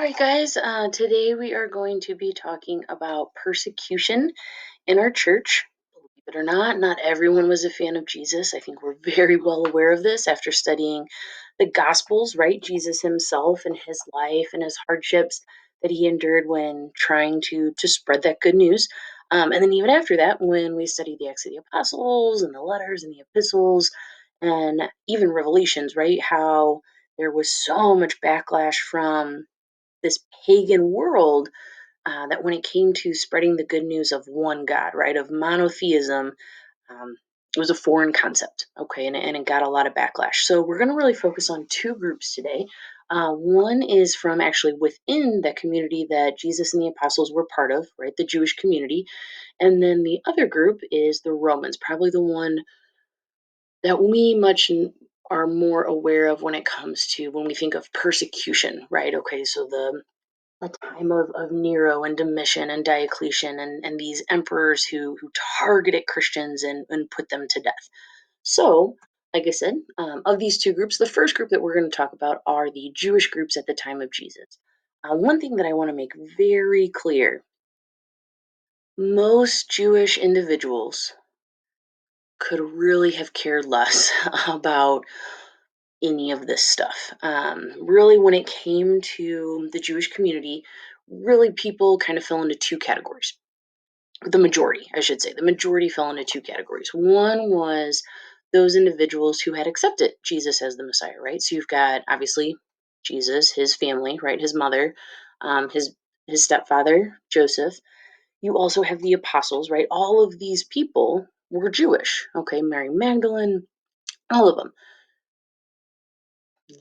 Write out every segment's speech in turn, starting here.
right, guys. Today we are going to be talking about persecution in our church. Believe it or not everyone was a fan of Jesus. I think we're very well aware of this after studying the Gospels, right? Jesus himself and his life and his hardships that he endured when trying to spread that good news. And then even after that, when we study the Acts of the Apostles and the letters and the epistles and even Revelations, right? How there was so much backlash from this pagan world that when it came to spreading the good news of one God, right, of monotheism, um, it was a foreign concept, okay, and it got a lot of backlash. So we're going to really focus on two groups today. One is from actually within that community that Jesus and the apostles were part of, right, the Jewish community. And then the other group is the Romans, probably the one that we are more aware of when it comes to when we think of persecution, right? Okay, so the a time of Nero and Domitian and Diocletian and these emperors who targeted Christians and put them to death. So, like I said, of these two groups, the first group that we're going to talk about are the Jewish groups at the time of Jesus. One thing that I want to make very clear: most Jewish individuals could really have cared less about any of this stuff. Really, when it came to the Jewish community, really people kind of fell into two categories. The majority, I should say, the majority fell into two categories. One was those individuals who had accepted Jesus as the Messiah, right? So you've got obviously Jesus, his family, right? His mother, his stepfather, Joseph. You also have the apostles, right? All of these people were Jewish, okay? Mary Magdalene, all of them.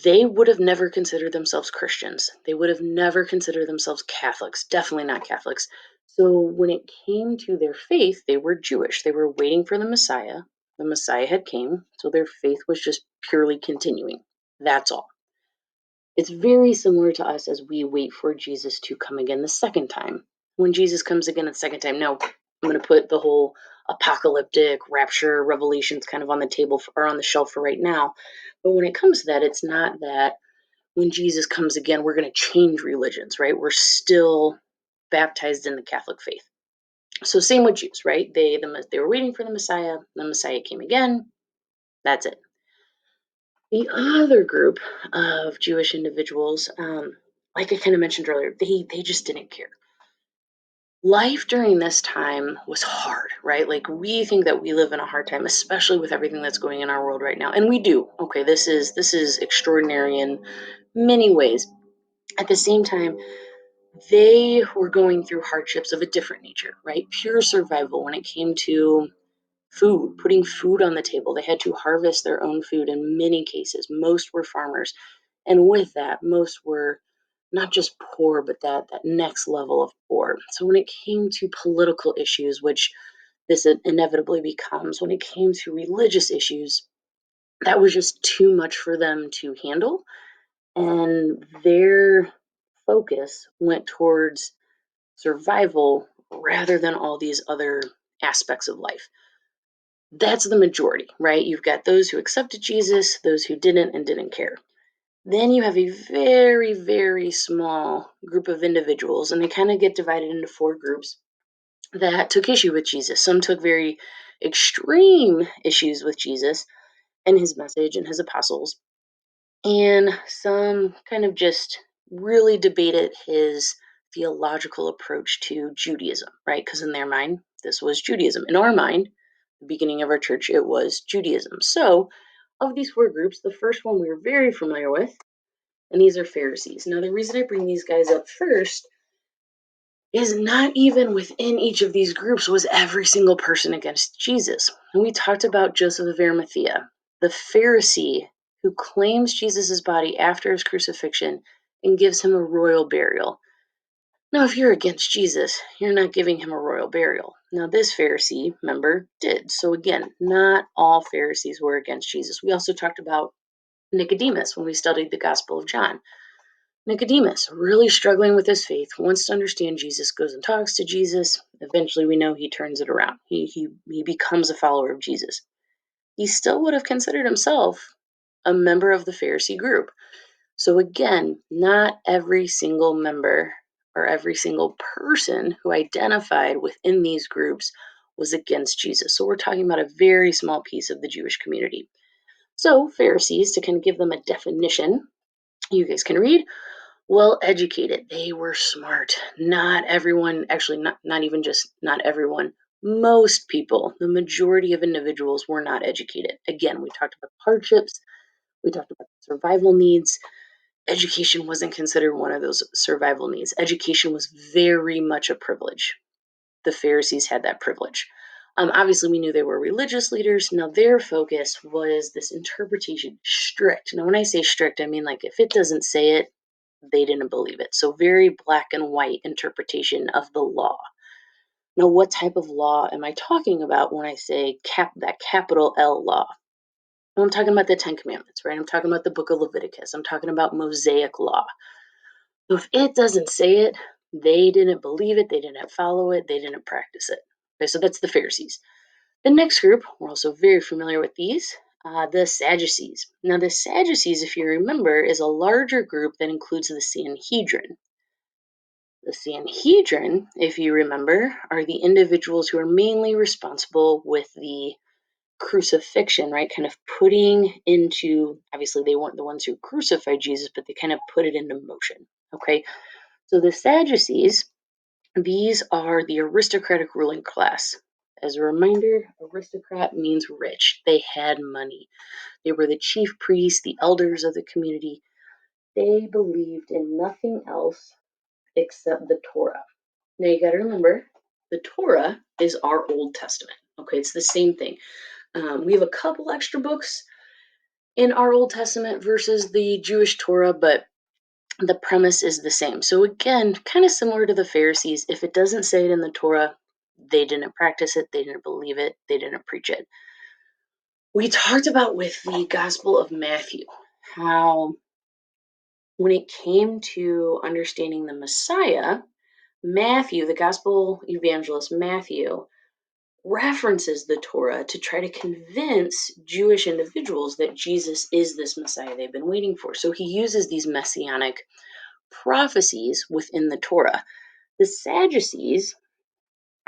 They would have never considered themselves Christians. They would have never considered themselves Catholics, definitely not Catholics. So when it came to their faith, they were Jewish. They were waiting for the Messiah. The Messiah had came, so their faith was just purely continuing. That's all. It's very similar to us as we wait for Jesus to come again the second time. When Jesus comes again the second time, now I'm going to put the whole apocalyptic rapture revelations kind of on the table or on the shelf for right now. But when it comes to that, it's not that when Jesus comes again, we're going to change religions, right? We're still baptized in the Catholic faith. So same with Jews, right? They were waiting for the Messiah. The Messiah came again. That's it. The other group of Jewish individuals, like I kind of mentioned earlier, they just didn't care. Life during this time was hard, right? Like we think that we live in a hard time, especially with everything that's going in our world right now, and we do. Okay, this is extraordinary in many ways. At the same time, they were going through hardships of a different nature, right? Pure survival when it came to food, putting food on the table. They had to harvest their own food in many cases. Most were farmers. And with that, most were not just poor, but that next level of poor. So when it came to political issues, which this inevitably becomes, when it came to religious issues, that was just too much for them to handle. And their focus went towards survival rather than all these other aspects of life. That's the majority, right? You've got those who accepted Jesus, those who didn't and didn't care. Then you have a very, very small group of individuals, and they kind of get divided into four groups that took issue with Jesus. Some took very extreme issues with Jesus and his message and his apostles, and some kind of just really debated his theological approach to Judaism, right? Because in their mind, this was Judaism. In our mind, the beginning of our church, it was Judaism. So, of these four groups, the first one we were very familiar with, and these are Pharisees. Now, the reason I bring these guys up first is not even within each of these groups was every single person against Jesus. And we talked about Joseph of Arimathea, the Pharisee who claims Jesus' body after his crucifixion and gives him a royal burial. Now, if you're against Jesus, you're not giving him a royal burial. Now, this Pharisee member did. So, again, not all Pharisees were against Jesus. We also talked about Nicodemus when we studied the Gospel of John. Nicodemus, really struggling with his faith, wants to understand Jesus, goes and talks to Jesus. Eventually, we know he turns it around. He becomes a follower of Jesus. He still would have considered himself a member of the Pharisee group. So again, not every single member or every single person who identified within these groups was against Jesus. So we're talking about a very small piece of the Jewish community. So Pharisees, to kind of give them a definition, you guys can read, well educated. They were smart. Not everyone, actually, not even just not everyone. Most people, the majority of individuals were not educated. Again, we talked about hardships, we talked about survival needs. Education wasn't considered one of those survival needs. Education was very much a privilege. The Pharisees had that privilege. Obviously, we knew they were religious leaders. Now, their focus was this interpretation, strict. Now, when I say strict, I mean like if it doesn't say it, they didn't believe it. So, very black and white interpretation of the law. Now, what type of law am I talking about when I say that capital L law? Well, I'm talking about the Ten Commandments, right? I'm talking about the book of Leviticus. I'm talking about Mosaic law. So if it doesn't say it, they didn't believe it, they didn't follow it, they didn't practice it. Okay, so that's the Pharisees. The next group, we're also very familiar with these, the Sadducees. Now, the Sadducees, if you remember, is a larger group that includes the Sanhedrin. The Sanhedrin, if you remember, are the individuals who are mainly responsible with the crucifixion, right? Kind of putting into, obviously, they weren't the ones who crucified Jesus, but they kind of put it into motion. Okay, so the Sadducees, these are the aristocratic ruling class. As a reminder, aristocrat means rich. They had money. They were the chief priests, the elders of the community. They believed in nothing else except the Torah. Now you got to remember, the Torah is our Old Testament. Okay, it's the same thing. We have a couple extra books in our Old Testament versus the Jewish Torah, but the premise is the same. So again, kind of similar to the Pharisees, if it doesn't say it in the Torah, they didn't practice it, they didn't believe it, they didn't preach it. We talked about with the Gospel of Matthew how when it came to understanding the Messiah, Matthew, the Gospel evangelist Matthew, references the Torah to try to convince Jewish individuals that Jesus is this Messiah they've been waiting for. So he uses these messianic prophecies within the Torah. The Sadducees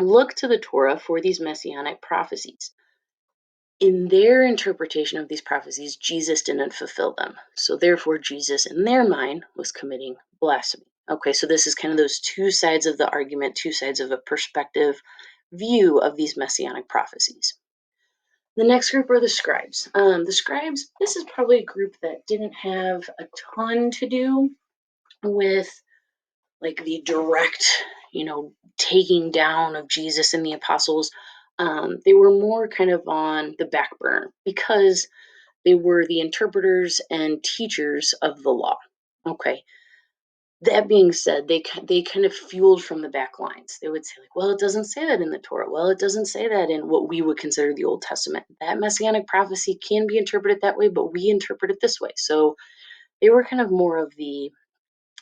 look to the Torah for these messianic prophecies. In their interpretation of these prophecies, Jesus didn't fulfill them. So therefore, Jesus, in their mind, was committing blasphemy. Okay, so this is kind of those two sides of the argument, two sides of a perspective view of these messianic prophecies. The next group are the scribes. The scribes, this is probably a group that didn't have a ton to do with like the direct, taking down of Jesus and the apostles. They were more kind of on the back burner because they were the interpreters and teachers of the law. Okay. That being said, they kind of fueled from the back lines. They would say like, well, it doesn't say that in the Torah. Well, it doesn't say that in what we would consider the Old Testament. That messianic prophecy can be interpreted that way, but we interpret it this way. So they were kind of more of the,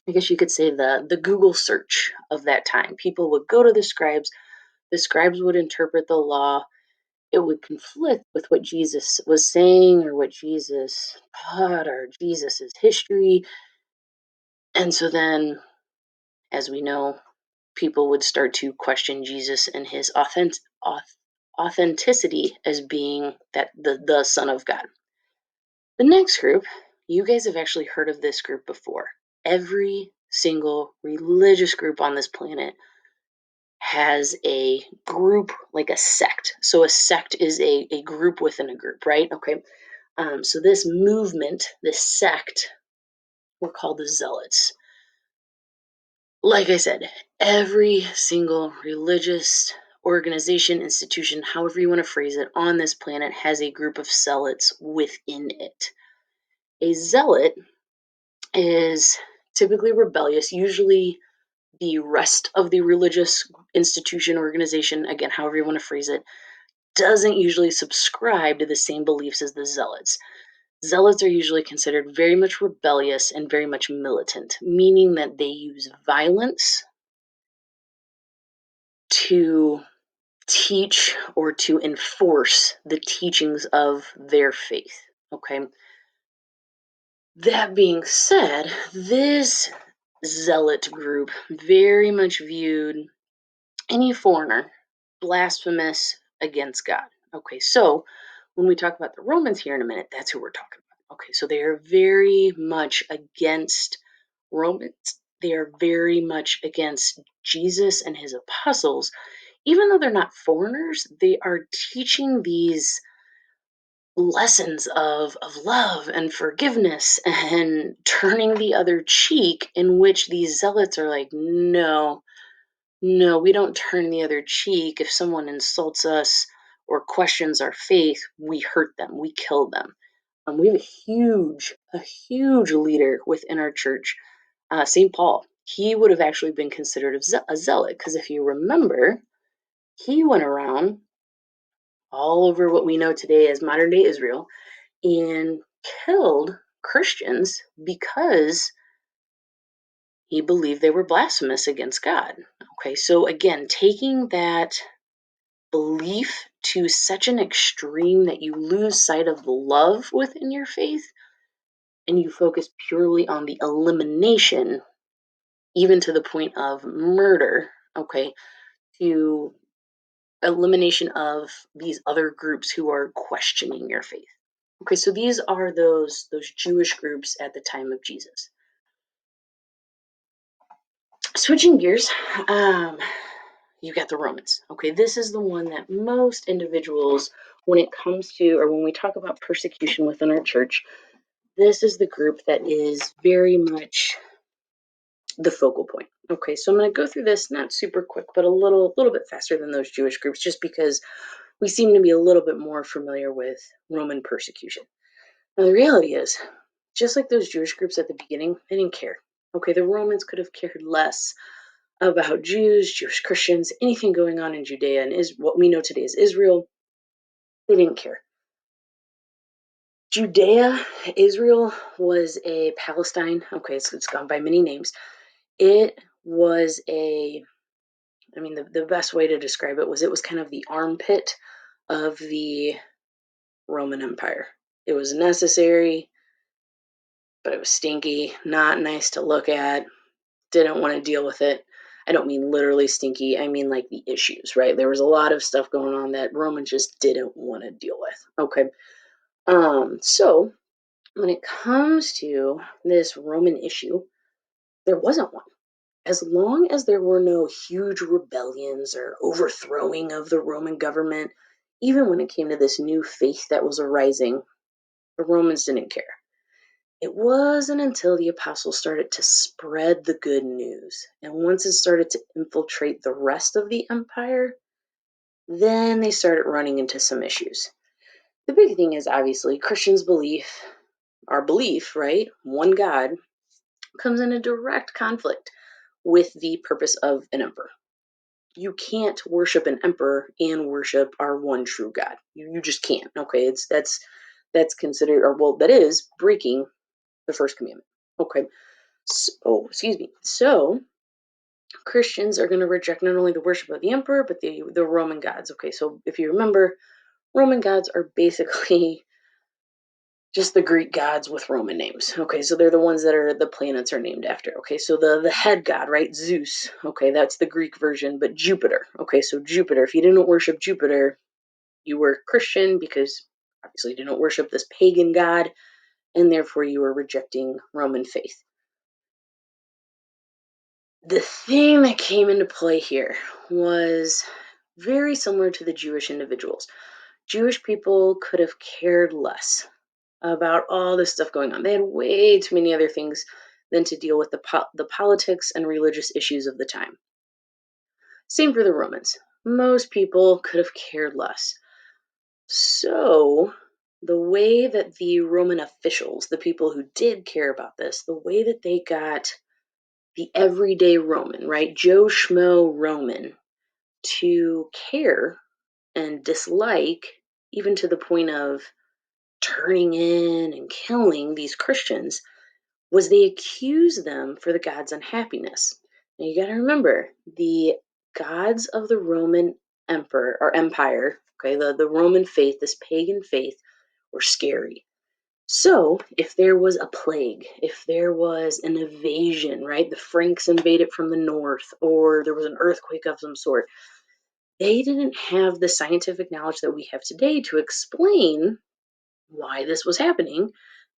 I guess you could say, the Google search of that time. People would go to the scribes. The scribes would interpret the law. It would conflict with what Jesus was saying or what Jesus taught or Jesus's history. And so then, as we know, people would start to question Jesus and his authenticity as being that the Son of God. The next group, you guys have actually heard of this group before. Every single religious group on this planet has a group, like a sect. So a sect is a group within a group, right? Okay. So this movement, this sect, were called the Zealots. Like I said, every single religious organization, institution, however you want to phrase it, on this planet has a group of zealots within it. A zealot is typically rebellious, usually the rest of the religious institution, organization, again, however you want to phrase it, doesn't usually subscribe to the same beliefs as the zealots. Zealots are usually considered very much rebellious and very much militant, meaning that they use violence to teach or to enforce the teachings of their faith. Okay. That being said, this zealot group very much viewed any foreigner blasphemous against God. Okay, so when we talk about the Romans here in a minute, that's who we're talking about. Okay, so they are very much against Romans. They are very much against Jesus and his apostles. Even though they're not foreigners, they are teaching these lessons of love and forgiveness and turning the other cheek, in which these zealots are like, no, no, we don't turn the other cheek. If someone insults us or questions our faith, we hurt them, we kill them. We have a huge leader within our church, St. Paul. He would have actually been considered a zealot, because if you remember, he went around all over what we know today as modern day Israel and killed Christians because he believed they were blasphemous against God. Okay, so again, taking that belief to such an extreme that you lose sight of the love within your faith and you focus purely on the elimination, even to the point of murder, okay, to elimination of these other groups who are questioning your faith. Okay, so these are those Jewish groups at the time of Jesus. Switching gears, you got the Romans. Okay, this is the one that most individuals, when it comes to, or when we talk about persecution within our church, this is the group that is very much the focal point. Okay, so I'm going to go through this not super quick, but a little bit faster than those Jewish groups, just because we seem to be a little bit more familiar with Roman persecution. Now, the reality is, just like those Jewish groups at the beginning, they didn't care. Okay, the Romans could have cared less about Jews, Jewish Christians, anything going on in Judea and is what we know today as Israel. They didn't care. Judea, Israel was a Palestine. Okay, it's gone by many names. It was the best way to describe it was kind of the armpit of the Roman Empire. It was necessary, but it was stinky, not nice to look at, didn't want to deal with it. I don't mean literally stinky, I mean like the issues, right? There was a lot of stuff going on that Romans just didn't want to deal with. Okay. So when it comes to this Roman issue, there wasn't one. As long as there were no huge rebellions or overthrowing of the Roman government, even when it came to this new faith that was arising, the Romans didn't care. It wasn't until the apostles started to spread the good news, and once it started to infiltrate the rest of the empire, then they started running into some issues. The big thing is obviously Christians' belief, our belief, right? One God, comes in a direct conflict with the purpose of an emperor. You can't worship an emperor and worship our one true God. You just can't. Okay, that's considered, or well, that is breaking the first commandment. Okay. So, excuse me. So, Christians are going to reject not only the worship of the emperor, but the Roman gods. Okay, so if you remember, Roman gods are basically just the Greek gods with Roman names. Okay, so they're the ones that are the planets are named after. Okay, so the head god, right? Zeus. Okay, that's the Greek version, but Jupiter. Okay, so Jupiter. If you didn't worship Jupiter, you were Christian, because obviously you didn't worship this pagan god, and therefore you were rejecting Roman faith. The thing that came into play here was very similar to the Jewish individuals. Jewish people could have cared less about all this stuff going on. They had way too many other things than to deal with the politics and religious issues of the time. Same for the Romans. Most people could have cared less. So, the way that the Roman officials, the people who did care about this, the way that they got the everyday Roman, right, Joe Schmo Roman, to care and dislike, even to the point of turning in and killing these Christians, was they accused them for the gods' unhappiness. Now you got to remember, the gods of the Roman emperor or empire, okay, the Roman faith, this pagan faith, were scary. So, if there was a plague, if there was an invasion, right? The Franks invaded from the north, or there was an earthquake of some sort, they didn't have the scientific knowledge that we have today to explain why this was happening.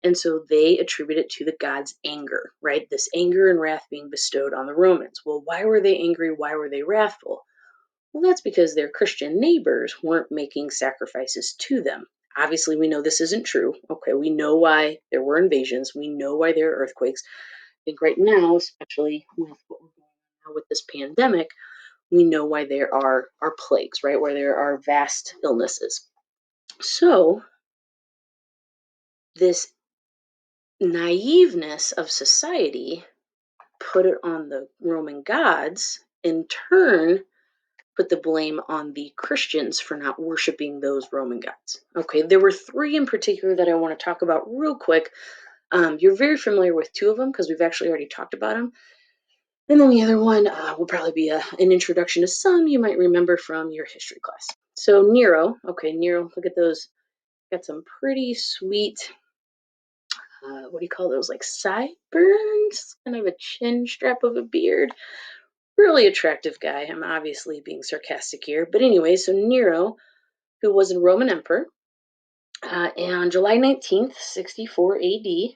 And so they attribute it to the god's anger, right? This anger and wrath being bestowed on the Romans. Well, why were they angry? Why were they wrathful? Well, that's because their Christian neighbors weren't making sacrifices to them. Obviously, we know this isn't true. Okay, we know why there were invasions. We know why there are earthquakes. I think right now, especially with what we're going on now with this pandemic, we know why there are plagues, right? Where there are vast illnesses. So, this naiveness of society put it on the Roman gods, in turn, put the blame on the Christians for not worshiping those Roman gods. Okay, there were three in particular that I want to talk about real quick. You're very familiar with two of them because we've actually already talked about them. And then the other one will probably be an introduction to some you might remember from your history class. So Nero, okay, Nero, look at those. Got some pretty sweet, what do you call those? Like sideburns, kind of a chin strap of a beard. Really attractive guy. I'm obviously being sarcastic here. But anyway, so Nero, who was a Roman emperor, on July 19th, 64 AD,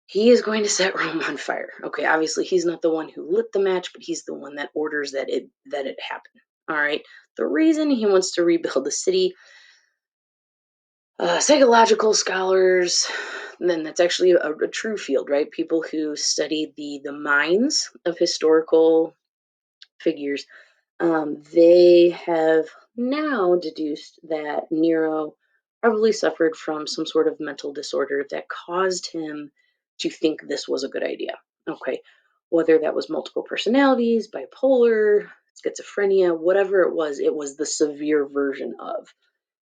he is going to set Rome on fire. Okay, obviously he's not the one who lit the match, but he's the one that orders that it happen. All right. The reason he wants to rebuild the city, psychological scholars, then that's actually a true field, right? People who study the minds of historical figures, they have now deduced that Nero probably suffered from some sort of mental disorder that caused him to think this was a good idea. Okay, whether that was multiple personalities, bipolar, schizophrenia, whatever it was the severe version of.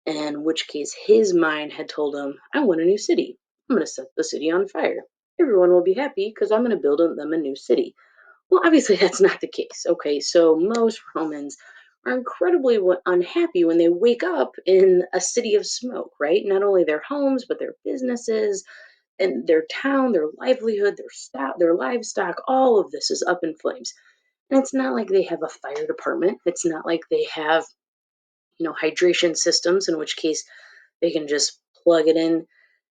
In which case, his mind had told him, I want a new city. I'm going to set the city on fire. Everyone will be happy because I'm going to build them a new city. Well, obviously, that's not the case. Okay, so most Romans are incredibly unhappy when they wake up in a city of smoke, right? Not only their homes, but their businesses and their town, their livelihood, their livestock, all of this is up in flames. And it's not like they have a fire department. It's not like they have, hydration systems, in which case they can just plug it in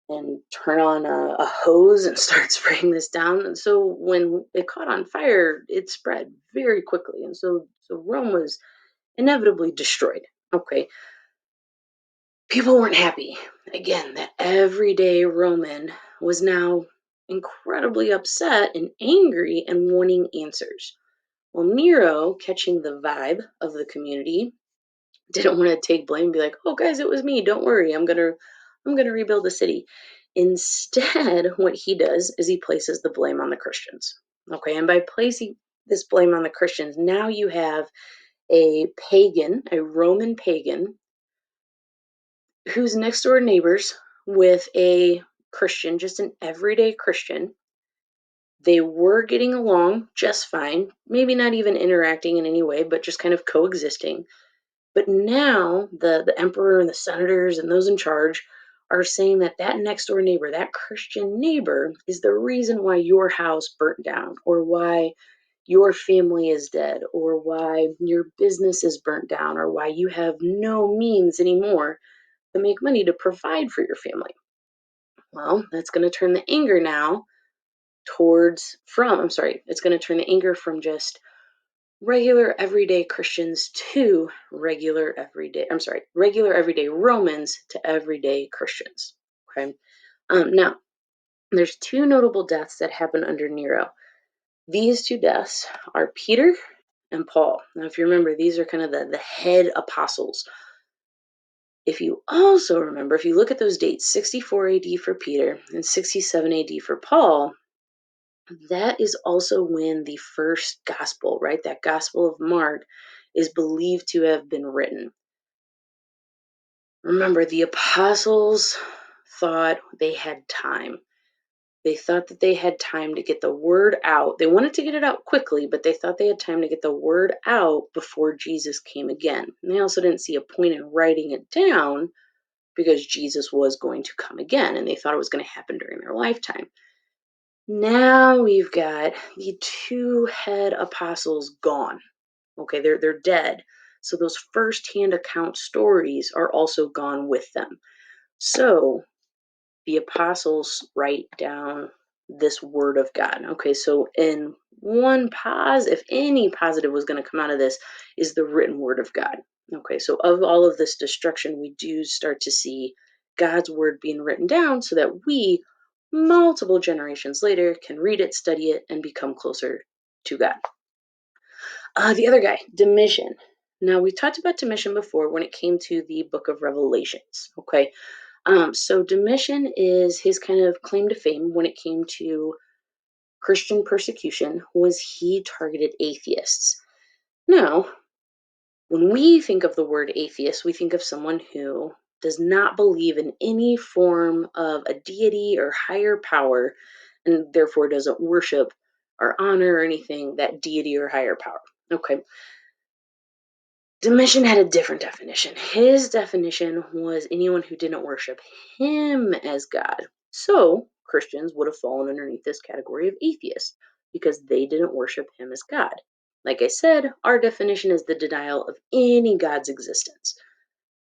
and turn on a hose and start spraying this down. And so when it caught on fire, it spread very quickly. And so Rome was inevitably destroyed. Okay. People weren't happy. Again, the everyday Roman was now incredibly upset and angry and wanting answers. Well, Nero, catching the vibe of the community, didn't want to take blame and be like, oh guys, it was me, don't worry, I'm gonna rebuild the city. Instead, what he does is he places the blame on the Christians. Okay, and by placing this blame on the Christians, now you have a pagan, a Roman pagan, who's next door neighbors with a Christian, just an everyday Christian. They were getting along just fine, maybe not even interacting in any way, but just kind of coexisting. But now the emperor and the senators and those in charge are saying that that next door neighbor, that Christian neighbor, is the reason why your house burnt down, or why your family is dead, or why your business is burnt down, or why you have no means anymore to make money to provide for your family. Well, that's going to turn the anger now it's going to turn the anger from just regular everyday Christians to regular everyday Romans to everyday Christians. Okay. Now, there's two notable deaths that happen under Nero. These two deaths are Peter and Paul. Now, if you remember, these are kind of the head apostles. If you also remember, if you look at those dates, 64 AD for Peter and 67 AD for Paul, that is also when the first gospel, right? That gospel of Mark is believed to have been written. Remember, the apostles thought they had time. They thought that they had time to get the word out. They wanted to get it out quickly, but they thought they had time to get the word out before Jesus came again. And they also didn't see a point in writing it down because Jesus was going to come again, and they thought it was going to happen during their lifetime. Now we've got the two head apostles gone. Okay, they're dead. So those first-hand account stories are also gone with them. So the apostles write down this word of God. Okay, so in one if any positive was going to come out of this, is the written word of God. Okay, so of all of this destruction, we do start to see God's word being written down so that we, multiple generations later, can read it, study it, and become closer to God. The other guy, Domitian. Now, we talked about Domitian before when it came to the book of Revelations. Okay, so Domitian is his kind of claim to fame when it came to Christian persecution was he targeted atheists. Now, when we think of the word atheist, we think of someone who does not believe in any form of a deity or higher power and therefore doesn't worship or honor or anything that deity or higher power. Okay. Domitian had a different definition. His definition was anyone who didn't worship him as God. So, Christians would have fallen underneath this category of atheists because they didn't worship him as God. Like I said, our definition is the denial of any God's existence.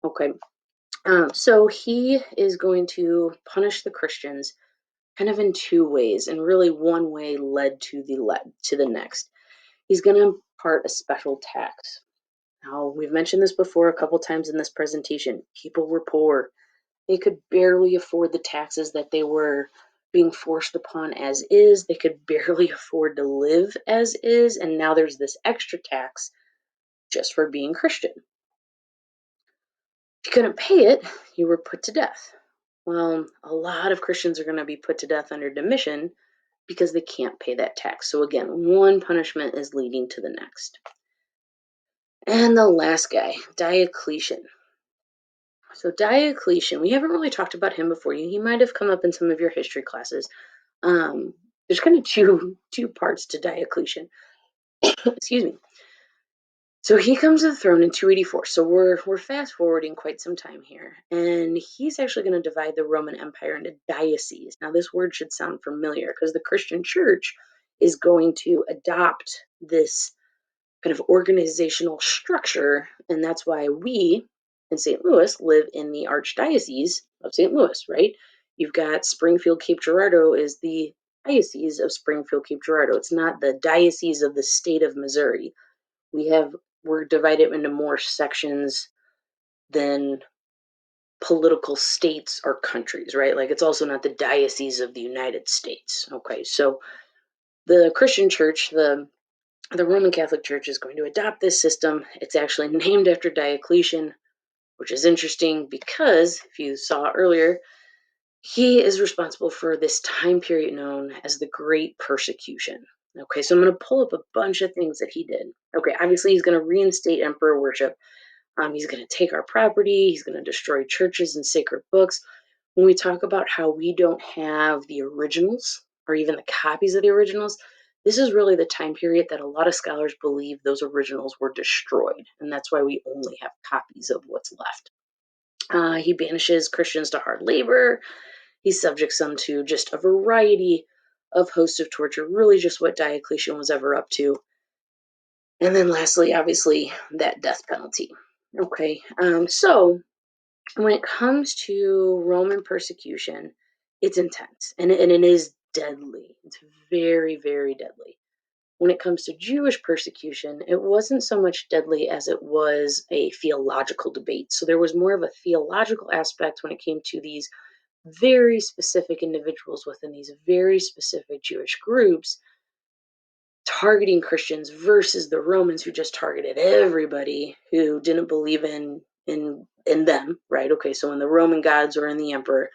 Okay, so he is going to punish the Christians kind of in two ways, and really one way led to the next. He's going to impart a special tax. Now, we've mentioned this before a couple times in this presentation. People were poor. They could barely afford the taxes that they were being forced upon as is. They could barely afford to live as is. And now there's this extra tax just for being Christian. If you couldn't pay it, you were put to death. Well, a lot of Christians are going to be put to death under Domitian because they can't pay that tax. So again, one punishment is leading to the next. And the last guy, Diocletian. So Diocletian, we haven't really talked about him before. He might have come up in some of your history classes. There's kind of two parts to Diocletian. Excuse me. So he comes to the throne in 284. So we're fast forwarding quite some time here, and he's actually going to divide the Roman Empire into dioceses. Now this word should sound familiar because the Christian Church is going to adopt this kind of organizational structure, and that's why we in St. Louis live in the Archdiocese of St. Louis, right? You've got Springfield Cape Girardeau is the Diocese of Springfield Cape Girardeau. It's not the Diocese of the state of Missouri. We're divided into more sections than political states or countries, right? Like it's also not the Diocese of the United States. Okay, so the Christian Church, the Roman Catholic Church is going to adopt this system. It's actually named after Diocletian, which is interesting because, if you saw earlier, he is responsible for this time period known as the Great Persecution. Okay, so I'm going to pull up a bunch of things that he did. Okay, obviously he's going to reinstate emperor worship. He's going to take our property. He's going to destroy churches and sacred books. When we talk about how we don't have the originals or even the copies of the originals, this is really the time period that a lot of scholars believe those originals were destroyed, and that's why we only have copies of what's left. He banishes Christians to hard labor. He subjects them to just a variety of hosts of torture, really just what Diocletian was ever up to. And then lastly, obviously, that death penalty. Okay, so when it comes to Roman persecution, it's intense and it is deadly. It's very, very deadly. When it comes to Jewish persecution, it wasn't so much deadly as it was a theological debate. So there was more of a theological aspect when it came to these very specific individuals within these very specific Jewish groups targeting Christians versus the Romans who just targeted everybody who didn't believe in them, right? Okay, so in the Roman gods or in the emperor,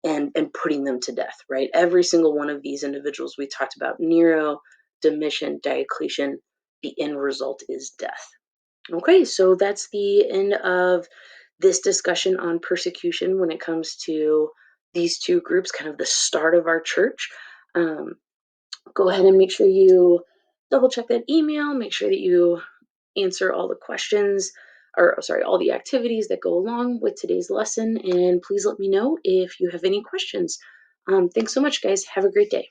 and putting them to death, right? Every single one of these individuals we talked about, Nero, Domitian, Diocletian, the end result is death. Okay, so that's the end of this discussion on persecution when it comes to these two groups, kind of the start of our church. Go ahead and make sure you double check that email, make sure that you answer all the questions. or sorry, all the activities that go along with today's lesson. And please let me know if you have any questions. Thanks so much, guys. Have a great day.